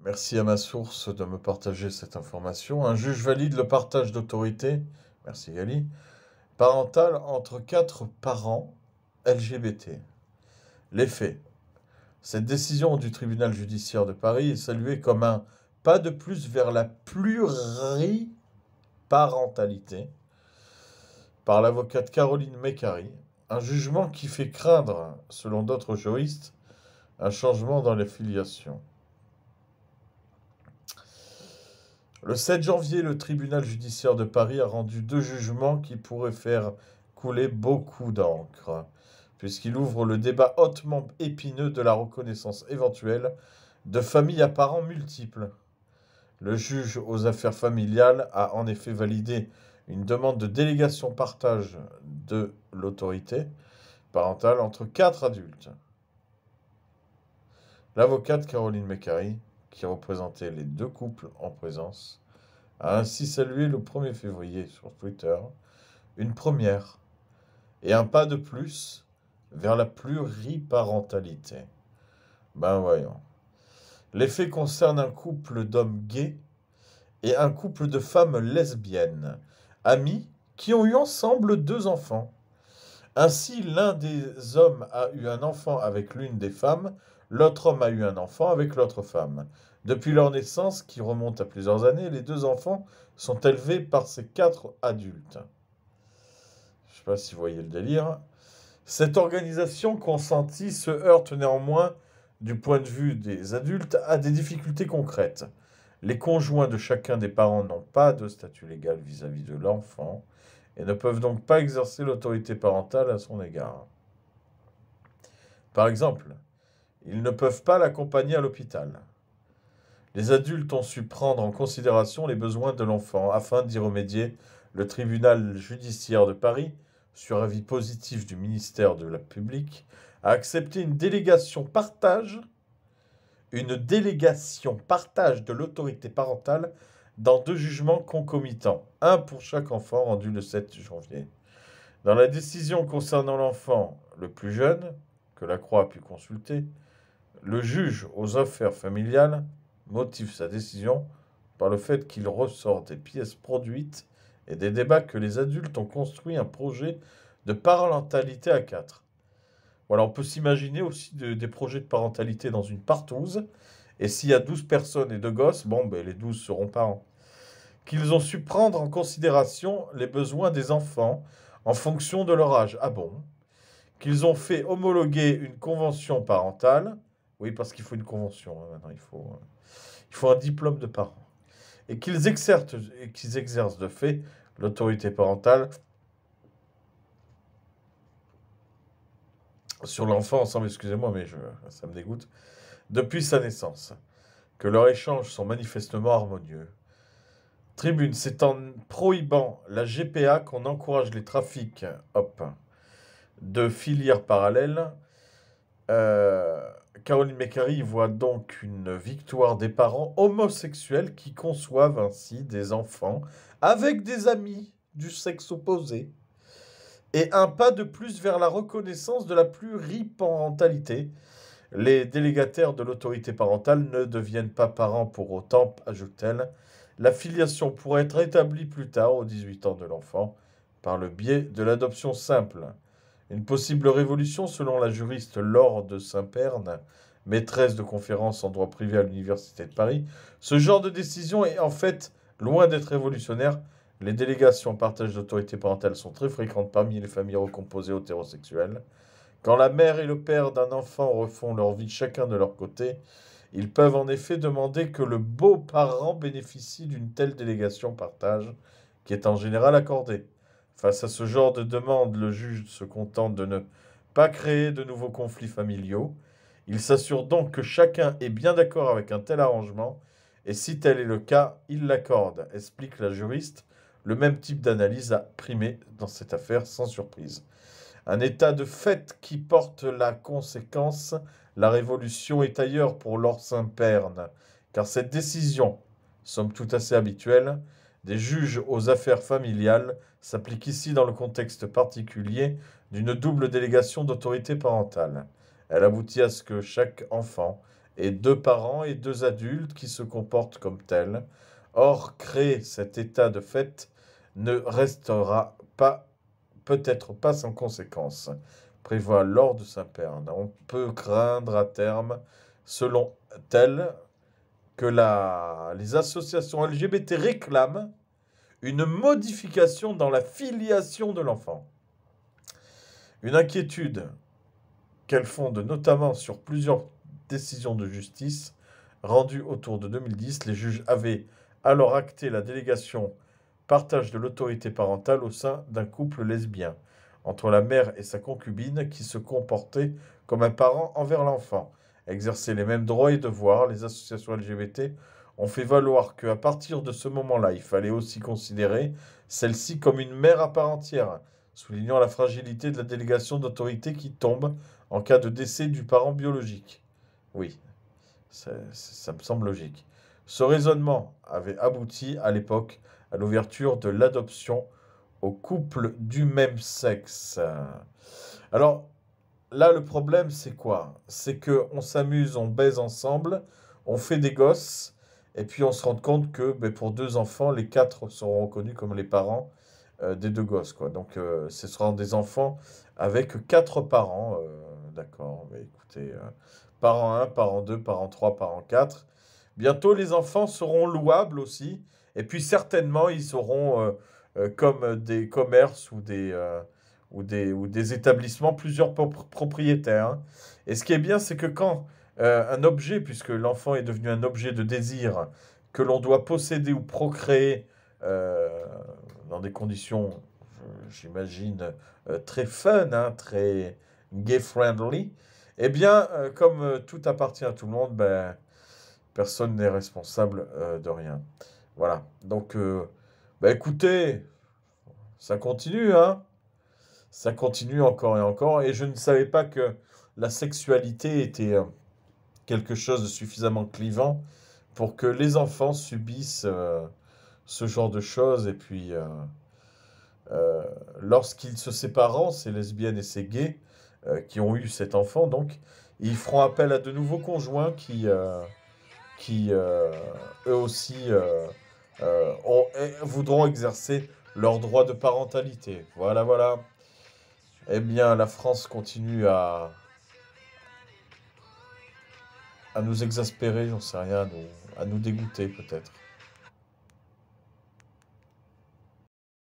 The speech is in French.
Merci à ma source de me partager cette information. Un juge valide le partage d'autorité, merci Gali, parentale entre 4 parents LGBT. Les faits. Cette décision du tribunal judiciaire de Paris est saluée comme un pas de plus vers la pluriparentalité par l'avocate Caroline Mécari, un jugement qui fait craindre, selon d'autres juristes, un changement dans les filiations. Le 7 janvier, le tribunal judiciaire de Paris a rendu 2 jugements qui pourraient faire couler beaucoup d'encre, puisqu'il ouvre le débat hautement épineux de la reconnaissance éventuelle de familles à parents multiples. Le juge aux affaires familiales a en effet validé une demande de délégation partage de l'autorité parentale entre 4 adultes. L'avocate Caroline Mécari, qui représentait les 2 couples en présence, a ainsi salué le 1er février sur Twitter une première et un pas de plus vers la pluriparentalité. Ben voyons. Les faits concernent un couple d'hommes gays et un couple de femmes lesbiennes, amis, qui ont eu ensemble 2 enfants. Ainsi, l'un des hommes a eu un enfant avec l'une des femmes, l'autre homme a eu un enfant avec l'autre femme. Depuis leur naissance, qui remonte à plusieurs années, les 2 enfants sont élevés par ces 4 adultes. Je ne sais pas si vous voyez le délire. Cette organisation consentie se heurte néanmoins, du point de vue des adultes, à des difficultés concrètes. Les conjoints de chacun des parents n'ont pas de statut légal vis-à-vis de l'enfant et ne peuvent donc pas exercer l'autorité parentale à son égard. Par exemple, ils ne peuvent pas l'accompagner à l'hôpital. Les adultes ont su prendre en considération les besoins de l'enfant. Afin d'y remédier, le tribunal judiciaire de Paris, sur avis positif du ministère de la Publique, a accepté une délégation partage de l'autorité parentale dans 2 jugements concomitants, un pour chaque enfant rendu le 7 janvier. Dans la décision concernant l'enfant le plus jeune, que la Croix a pu consulter, le juge aux affaires familiales motive sa décision par le fait qu'il ressort des pièces produites et des débats que les adultes ont construit un projet de parentalité à 4. Voilà, on peut s'imaginer aussi des projets de parentalité dans une partouze, et s'il y a 12 personnes et 2 gosses, les 12 seront parents. Qu'ils ont su prendre en considération les besoins des enfants en fonction de leur âge. Ah bon? Qu'ils ont fait homologuer une convention parentale. Oui, parce qu'il faut une convention. Maintenant, il faut un diplôme de parent. Et qu'ils exercent de fait l'autorité parentale sur l'enfant ensemble, excusez-moi, mais ça me dégoûte, depuis sa naissance. Que leurs échanges sont manifestement harmonieux. Tribune, c'est en prohibant la GPA qu'on encourage les trafics de filières parallèles. Caroline Mécari voit donc une victoire des parents homosexuels qui conçoivent ainsi des enfants avec des amis du sexe opposé et un pas de plus vers la reconnaissance de la pluriparentalité. Les délégataires de l'autorité parentale ne deviennent pas parents pour autant, ajoute-t-elle. La filiation pourrait être établie plus tard, aux 18 ans de l'enfant, par le biais de l'adoption simple. Une possible révolution, selon la juriste Laure de Saint-Perne, maîtresse de conférences en droit privé à l'Université de Paris. Ce genre de décision est en fait loin d'être révolutionnaire. Les délégations en partage d'autorité parentale sont très fréquentes parmi les familles recomposées hétérosexuelles. Quand la mère et le père d'un enfant refont leur vie chacun de leur côté, ils peuvent en effet demander que le beau-parent bénéficie d'une telle délégation partage, qui est en général accordée. Face à ce genre de demande, le juge se contente de ne pas créer de nouveaux conflits familiaux. Il s'assure donc que chacun est bien d'accord avec un tel arrangement, et si tel est le cas, il l'accorde, explique la juriste. Le même type d'analyse a primé dans cette affaire, sans surprise. Un état de fait qui porte la conséquence. La révolution est ailleurs pour Laure Saint-Perne, car cette décision, somme toute assez habituelle, des juges aux affaires familiales s'applique ici dans le contexte particulier d'une double délégation d'autorité parentale. Elle aboutit à ce que chaque enfant et 2 parents et 2 adultes qui se comportent comme tels. Or, créer cet état de fait ne restera pas, peut-être pas sans conséquence, prévoit Lord Saint-Père. On peut craindre à terme, selon tel, que les associations LGBT réclament une modification dans la filiation de l'enfant. Une inquiétude qu'elles fondent notamment sur plusieurs décisions de justice rendues autour de 2010. Les juges avaient alors acté la délégation partage de l'autorité parentale au sein d'un couple lesbien, entre la mère et sa concubine qui se comportait comme un parent envers l'enfant, exerçaient les mêmes droits et devoirs. Les associations LGBT ont fait valoir qu'à partir de ce moment-là, il fallait aussi considérer celle-ci comme une mère à part entière, soulignant la fragilité de la délégation d'autorité qui tombe en cas de décès du parent biologique. Oui, ça me semble logique. Ce raisonnement avait abouti à l'époque à l'ouverture de l'adoption aux couples du même sexe. Alors là, le problème, c'est quoi? C'est que on s'amuse, on baise ensemble, on fait des gosses, et puis on se rend compte que pour 2 enfants, les 4 seront reconnus comme les parents des 2 gosses, quoi. Donc ce seront des enfants avec 4 parents. D'accord, mais écoutez, parent 1, parent 2, parent 3, parent 4. Bientôt, les enfants seront louables aussi. Et puis certainement, ils seront comme des commerces ou des établissements, plusieurs propriétaires, hein. Et ce qui est bien, c'est que quand un objet, puisque l'enfant est devenu un objet de désir, que l'on doit posséder ou procréer euh, dans des conditions, j'imagine, très fun, hein, très gay-friendly, eh bien, comme tout appartient à tout le monde, ben, personne n'est responsable de rien. Voilà. Donc, bah écoutez, ça continue, hein. Ça continue encore et encore. Et je ne savais pas que la sexualité était quelque chose de suffisamment clivant pour que les enfants subissent ce genre de choses. Et puis, lorsqu'ils se séparent, ces lesbiennes et ces gays qui ont eu cet enfant, donc, ils feront appel à de nouveaux conjoints qui eux aussi, voudront exercer leur droit de parentalité. Voilà, voilà. Eh bien, la France continue à nous exaspérer, j'en sais rien, à nous dégoûter peut-être.